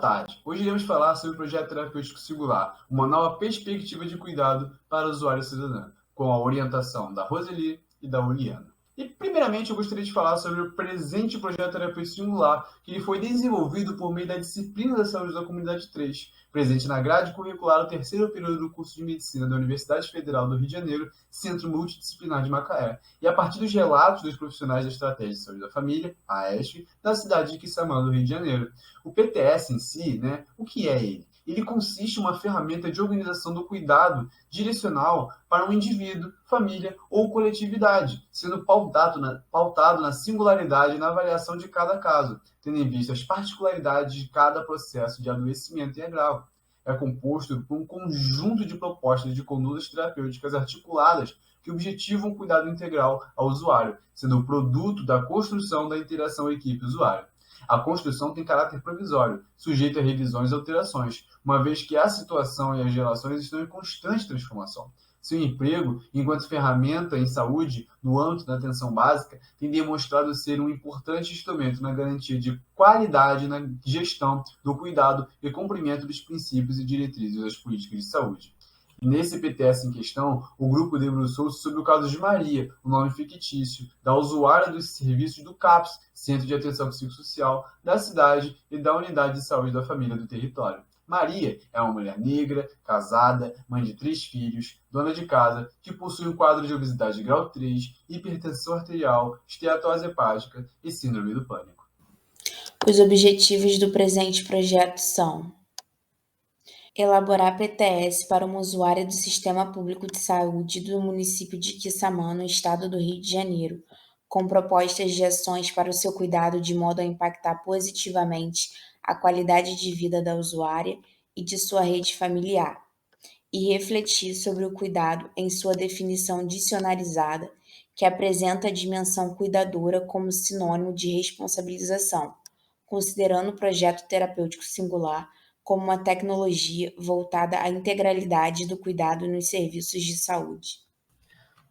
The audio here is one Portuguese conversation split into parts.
tarde. Hoje iremos falar sobre o projeto terapêutico singular, uma nova perspectiva de cuidado para o usuário cidadão, com a orientação da Roseli e da Uliana. E, primeiramente, eu gostaria de falar sobre o presente projeto terapêutico singular, que foi desenvolvido por meio da disciplina da saúde da comunidade 3, presente na grade curricular do terceiro período do curso de medicina da Universidade Federal do Rio de Janeiro, Centro Multidisciplinar de Macaé, e a partir dos relatos dos profissionais da Estratégia de Saúde da Família, a ESF, da cidade de Quissamã, do Rio de Janeiro. O PTS em si, o que é ele? Ele consiste em uma ferramenta de organização do cuidado direcional para um indivíduo, família ou coletividade, sendo pautado na singularidade e na avaliação de cada caso, tendo em vista as particularidades de cada processo de adoecimento e agravo. É composto por um conjunto de propostas de condutas terapêuticas articuladas que objetivam o cuidado integral ao usuário, sendo o produto da construção da interação equipe-usuário. A construção tem caráter provisório, sujeito a revisões e alterações, uma vez que a situação e as relações estão em constante transformação. Seu emprego, enquanto ferramenta em saúde, no âmbito da atenção básica, tem demonstrado ser um importante instrumento na garantia de qualidade na gestão do cuidado e cumprimento dos princípios e diretrizes das políticas de saúde. Nesse PTS em questão, o grupo debruçou-se sobre o caso de Maria, o nome fictício, da usuária dos serviços do CAPS, Centro de Atenção Psicossocial, da cidade e da Unidade de Saúde da Família do território. Maria é uma mulher negra, casada, mãe de 3 filhos, dona de casa, que possui um quadro de obesidade grau 3, hipertensão arterial, esteatose hepática e síndrome do pânico. Os objetivos do presente projeto são: elaborar PTS para uma usuária do Sistema Público de Saúde do município de Quissamã, no estado do Rio de Janeiro, com propostas de ações para o seu cuidado de modo a impactar positivamente a qualidade de vida da usuária e de sua rede familiar, e refletir sobre o cuidado em sua definição dicionarizada, que apresenta a dimensão cuidadora como sinônimo de responsabilização, considerando o projeto terapêutico singular como uma tecnologia voltada à integralidade do cuidado nos serviços de saúde.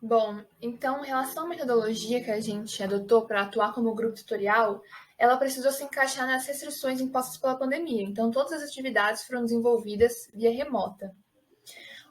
Bom, então, em relação à metodologia que a gente adotou para atuar como grupo tutorial, ela precisou se encaixar nas restrições impostas pela pandemia. Então, todas as atividades foram desenvolvidas via remota.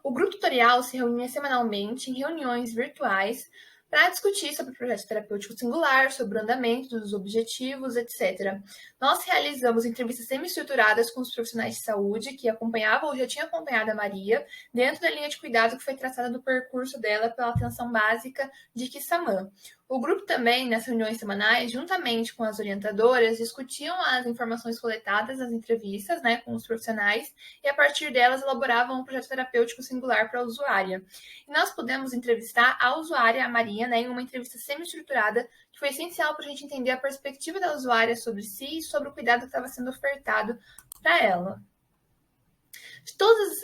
O grupo tutorial se reunia semanalmente em reuniões virtuais para discutir sobre o projeto terapêutico singular, sobre o andamento, dos objetivos, etc. Nós realizamos entrevistas semi-estruturadas com os profissionais de saúde que acompanhavam ou já tinham acompanhado a Maria dentro da linha de cuidado que foi traçada do percurso dela pela atenção básica de Quissamã. O grupo também, nas reuniões semanais, juntamente com as orientadoras, discutiam as informações coletadas nas entrevistas, com os profissionais, e a partir delas elaboravam um projeto terapêutico singular para a usuária. E nós pudemos entrevistar a usuária, a Maria, em uma entrevista semi-estruturada, que foi essencial para a gente entender a perspectiva da usuária sobre si e sobre o cuidado que estava sendo ofertado para ela. De todas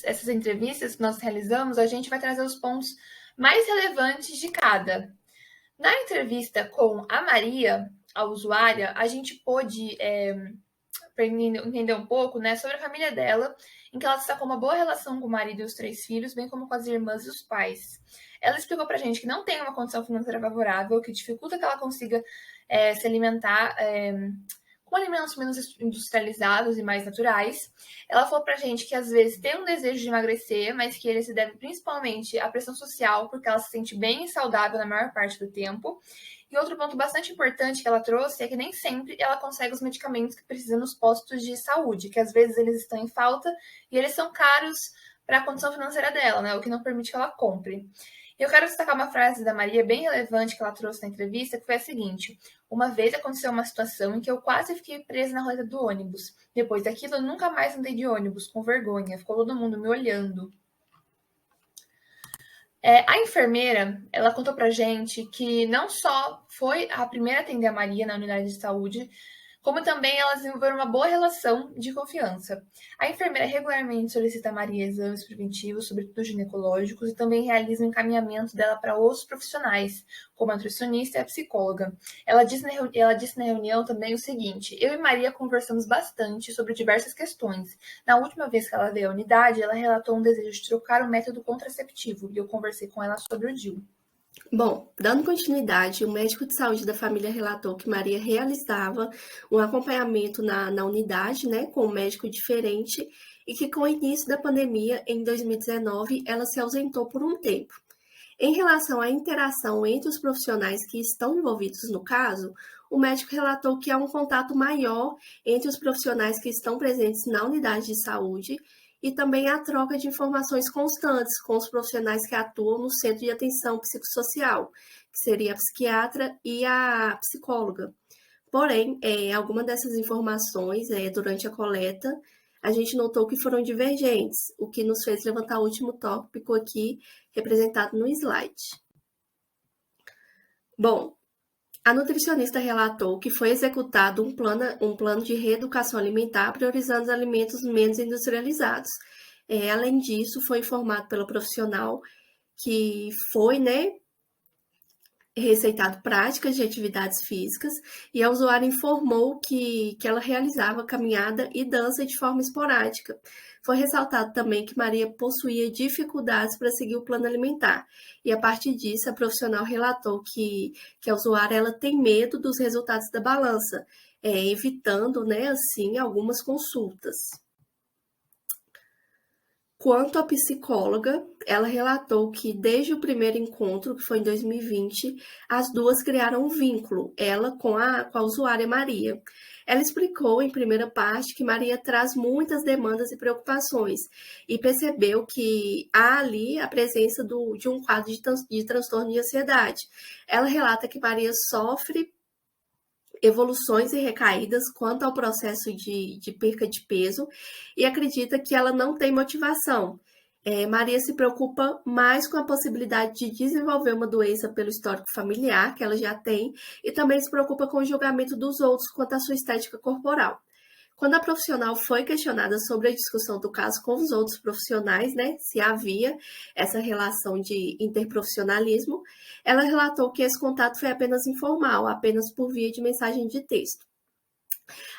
essas entrevistas que nós realizamos, a gente vai trazer os pontos mais relevantes de cada. Na entrevista com a Maria, a usuária, a gente pôde entender um pouco sobre a família dela, em que ela destacou uma boa relação com o marido e os 3 filhos, bem como com as irmãs e os pais. Ela explicou pra gente que não tem uma condição financeira favorável, que dificulta que ela consiga se alimentar com alimentos menos industrializados e mais naturais. Ela falou pra gente que às vezes tem um desejo de emagrecer, mas que ele se deve principalmente à pressão social, porque ela se sente bem e saudável na maior parte do tempo. E outro ponto bastante importante que ela trouxe é que nem sempre ela consegue os medicamentos que precisa nos postos de saúde, que às vezes eles estão em falta e eles são caros para a condição financeira dela, o que não permite que ela compre. E eu quero destacar uma frase da Maria bem relevante que ela trouxe na entrevista, que foi a seguinte: uma vez aconteceu uma situação em que eu quase fiquei presa na roleta do ônibus. Depois daquilo, eu nunca mais andei de ônibus, com vergonha. Ficou todo mundo me olhando. A enfermeira, ela contou pra gente que não só foi a primeira a atender a Maria na unidade de saúde, como também elas desenvolveram uma boa relação de confiança. A enfermeira regularmente solicita a Maria exames preventivos, sobretudo ginecológicos, e também realiza o encaminhamento dela para outros profissionais, como a nutricionista e a psicóloga. Ela disse na reunião também o seguinte: eu e Maria conversamos bastante sobre diversas questões. Na última vez que ela veio à unidade, ela relatou um desejo de trocar o método contraceptivo, e eu conversei com ela sobre o DIU. Bom, dando continuidade, o médico de saúde da família relatou que Maria realizava um acompanhamento na unidade, né, com um médico diferente, e que com o início da pandemia, em 2019, ela se ausentou por um tempo. Em relação à interação entre os profissionais que estão envolvidos no caso, o médico relatou que há um contato maior entre os profissionais que estão presentes na unidade de saúde e também a troca de informações constantes com os profissionais que atuam no centro de atenção psicossocial, que seria a psiquiatra e a psicóloga. Porém, algumas dessas informações, durante a coleta, a gente notou que foram divergentes, o que nos fez levantar o último tópico aqui, representado no slide. Bom, a nutricionista relatou que foi executado um plano de reeducação alimentar priorizando os alimentos menos industrializados. Além disso, foi informado pela profissional que foi, receitado práticas de atividades físicas e a usuária informou que ela realizava caminhada e dança de forma esporádica. Foi ressaltado também que Maria possuía dificuldades para seguir o plano alimentar e, a partir disso, a profissional relatou que a usuária ela tem medo dos resultados da balança, evitando, assim, algumas consultas. Quanto à psicóloga, ela relatou que desde o primeiro encontro, que foi em 2020, as duas criaram um vínculo, ela com a usuária Maria. Ela explicou em primeira parte que Maria traz muitas demandas e preocupações e percebeu que há ali a presença de um quadro de transtorno de ansiedade. Ela relata que Maria sofre evoluções e recaídas quanto ao processo de perca de peso e acredita que ela não tem motivação. Maria se preocupa mais com a possibilidade de desenvolver uma doença pelo histórico familiar que ela já tem e também se preocupa com o julgamento dos outros quanto à sua estética corporal. Quando a profissional foi questionada sobre a discussão do caso com os outros profissionais, se havia essa relação de interprofissionalismo, ela relatou que esse contato foi apenas informal, apenas por via de mensagem de texto.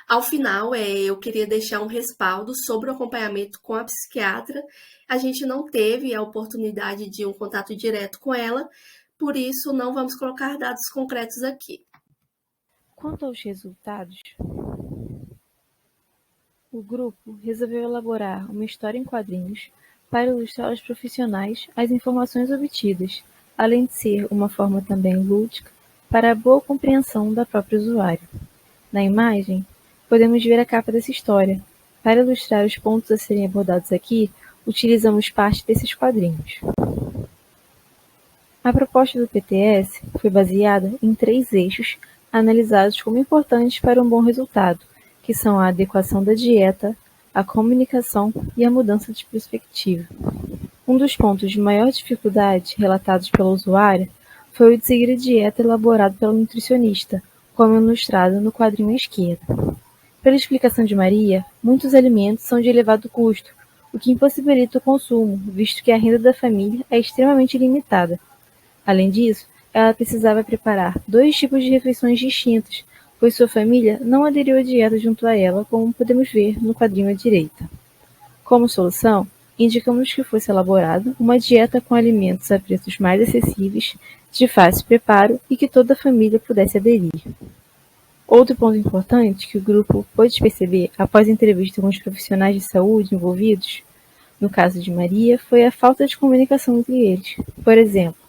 Ao final, eu queria deixar um respaldo sobre o acompanhamento com a psiquiatra. A gente não teve a oportunidade de um contato direto com ela, por isso não vamos colocar dados concretos aqui. Quanto aos resultados, o grupo resolveu elaborar uma história em quadrinhos para ilustrar aos profissionais as informações obtidas, além de ser uma forma também lúdica para a boa compreensão da própria usuária. Na imagem, podemos ver a capa dessa história. Para ilustrar os pontos a serem abordados aqui, utilizamos parte desses quadrinhos. A proposta do PTS foi baseada em 3 eixos analisados como importantes para um bom resultado, que são a adequação da dieta, a comunicação e a mudança de perspectiva. Um dos pontos de maior dificuldade relatados pela usuária foi o de seguir a dieta elaborada pela nutricionista, como ilustrado no quadrinho à esquerda. Pela explicação de Maria, muitos alimentos são de elevado custo, o que impossibilita o consumo, visto que a renda da família é extremamente limitada. Além disso, ela precisava preparar 2 tipos de refeições distintas, pois sua família não aderiu à dieta junto a ela, como podemos ver no quadrinho à direita. Como solução, indicamos que fosse elaborada uma dieta com alimentos a preços mais acessíveis, de fácil preparo e que toda a família pudesse aderir. Outro ponto importante que o grupo pôde perceber após a entrevista com os profissionais de saúde envolvidos, no caso de Maria, foi a falta de comunicação entre eles. Por exemplo,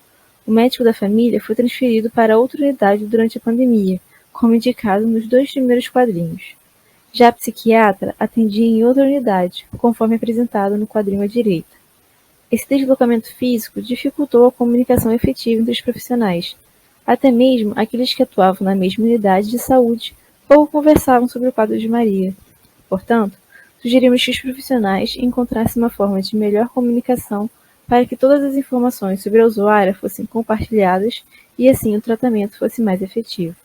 o médico da família foi transferido para outra unidade durante a pandemia, como indicado nos 2 primeiros quadrinhos. Já a psiquiatra atendia em outra unidade, conforme apresentado no quadrinho à direita. Esse deslocamento físico dificultou a comunicação efetiva entre os profissionais. Até mesmo aqueles que atuavam na mesma unidade de saúde pouco conversavam sobre o quadro de Maria. Portanto, sugerimos que os profissionais encontrassem uma forma de melhor comunicação para que todas as informações sobre a usuária fossem compartilhadas e assim o tratamento fosse mais efetivo.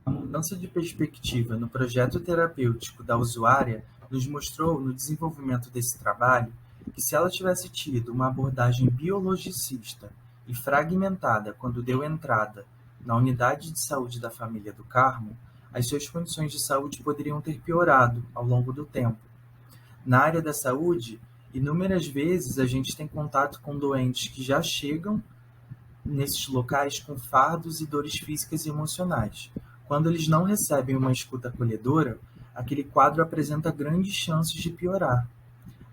A mudança de perspectiva no projeto terapêutico da usuária nos mostrou, no desenvolvimento desse trabalho, que se ela tivesse tido uma abordagem biologicista e fragmentada quando deu entrada na unidade de saúde da família do Carmo, as suas condições de saúde poderiam ter piorado ao longo do tempo. Na área da saúde, inúmeras vezes a gente tem contato com doentes que já chegam nesses locais com fardos e dores físicas e emocionais. Quando eles não recebem uma escuta acolhedora, aquele quadro apresenta grandes chances de piorar.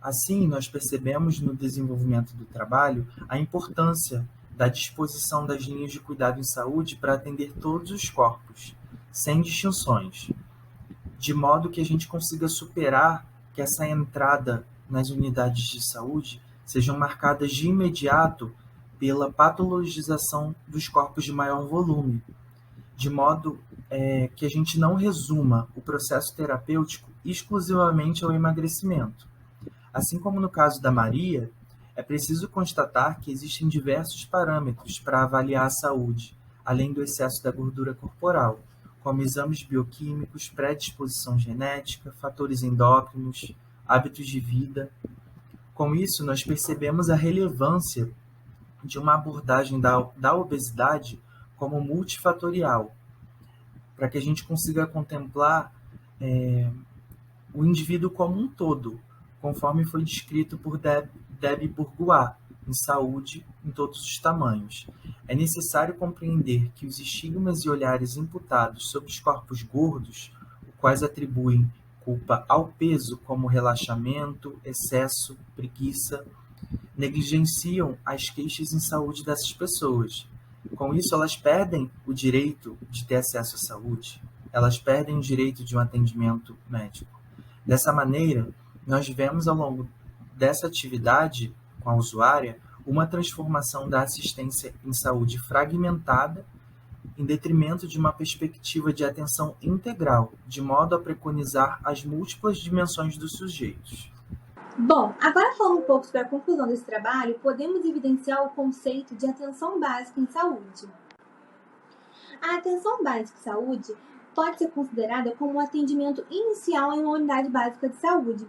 Assim, nós percebemos no desenvolvimento do trabalho a importância da disposição das linhas de cuidado em saúde para atender todos os corpos, sem distinções, de modo que a gente consiga superar que essa entrada nas unidades de saúde sejam marcadas de imediato pela patologização dos corpos de maior volume, de modo que a gente não resuma o processo terapêutico exclusivamente ao emagrecimento. Assim como no caso da Maria, é preciso constatar que existem diversos parâmetros para avaliar a saúde, além do excesso da gordura corporal, como exames bioquímicos, predisposição genética, fatores endócrinos, hábitos de vida. Com isso, nós percebemos a relevância de uma abordagem da obesidade como multifatorial, para que a gente consiga contemplar o indivíduo como um todo, conforme foi descrito por Debbie Bourgois, em Saúde em Todos os Tamanhos. É necessário compreender que os estigmas e olhares imputados sobre os corpos gordos, os quais atribuem culpa ao peso como relaxamento, excesso, preguiça, negligenciam as queixas em saúde dessas pessoas. Com isso, elas perdem o direito de ter acesso à saúde, elas perdem o direito de um atendimento médico. Dessa maneira, nós vemos ao longo dessa atividade com a usuária uma transformação da assistência em saúde fragmentada em detrimento de uma perspectiva de atenção integral, de modo a preconizar as múltiplas dimensões dos sujeitos. Bom, agora falando um pouco sobre a conclusão desse trabalho, podemos evidenciar o conceito de atenção básica em saúde. A atenção básica em saúde pode ser considerada como um atendimento inicial em uma unidade básica de saúde.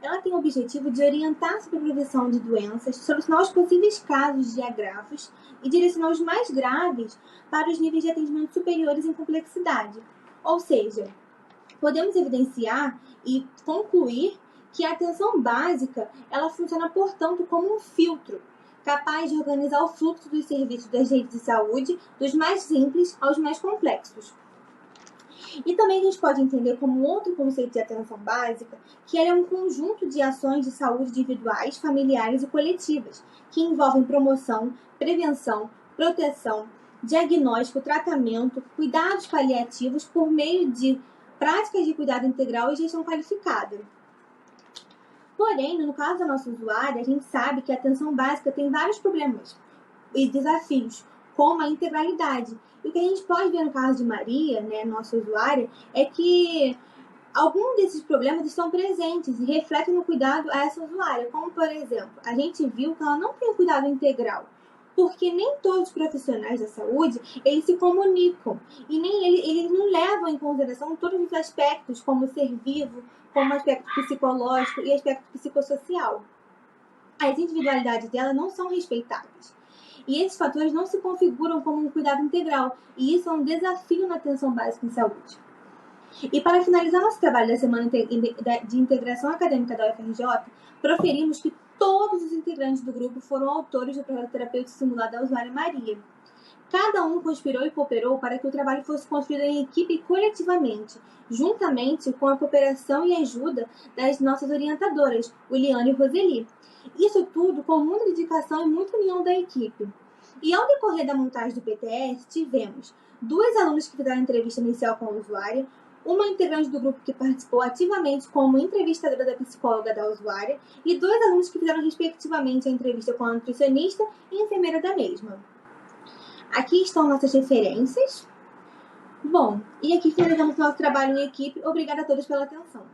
Ela tem o objetivo de orientar sobre a prevenção de doenças, solucionar os possíveis casos de agravos e direcionar os mais graves para os níveis de atendimento superiores em complexidade. Ou seja, podemos evidenciar e concluir que a atenção básica ela funciona, portanto, como um filtro, capaz de organizar o fluxo dos serviços das redes de saúde, dos mais simples aos mais complexos. E também a gente pode entender como outro conceito de atenção básica, que ela é um conjunto de ações de saúde individuais, familiares e coletivas, que envolvem promoção, prevenção, proteção, diagnóstico, tratamento, cuidados paliativos por meio de práticas de cuidado integral e gestão qualificada. Porém, no caso da nossa usuária, a gente sabe que a atenção básica tem vários problemas e desafios, como a integralidade. E o que a gente pode ver no caso de Maria, nossa usuária, é que alguns desses problemas estão presentes e refletem no cuidado a essa usuária. Como, por exemplo, a gente viu que ela não tem um cuidado integral, porque nem todos os profissionais da saúde, eles se comunicam e nem eles não levam em consideração todos os aspectos, como ser vivo, como aspecto psicológico e aspecto psicossocial. As individualidades dela não são respeitadas. E esses fatores não se configuram como um cuidado integral, e isso é um desafio na atenção básica em saúde. E para finalizar nosso trabalho da Semana de Integração Acadêmica da UFRJ, proferimos que todos os integrantes do grupo foram autores do projeto terapêutico simulado da usuária Maria. Cada um conspirou e cooperou para que o trabalho fosse construído em equipe e coletivamente, juntamente com a cooperação e ajuda das nossas orientadoras, Uliane e Roseli. Isso tudo com muita dedicação e muita união da equipe. E ao decorrer da montagem do PTS, tivemos 2 alunas que fizeram a entrevista inicial com a usuária, uma integrante do grupo que participou ativamente como entrevistadora da psicóloga da usuária e 2 alunos que fizeram respectivamente a entrevista com a nutricionista e enfermeira da mesma. Aqui estão nossas referências. Bom, e aqui finalizamos nosso trabalho em equipe. Obrigada a todos pela atenção.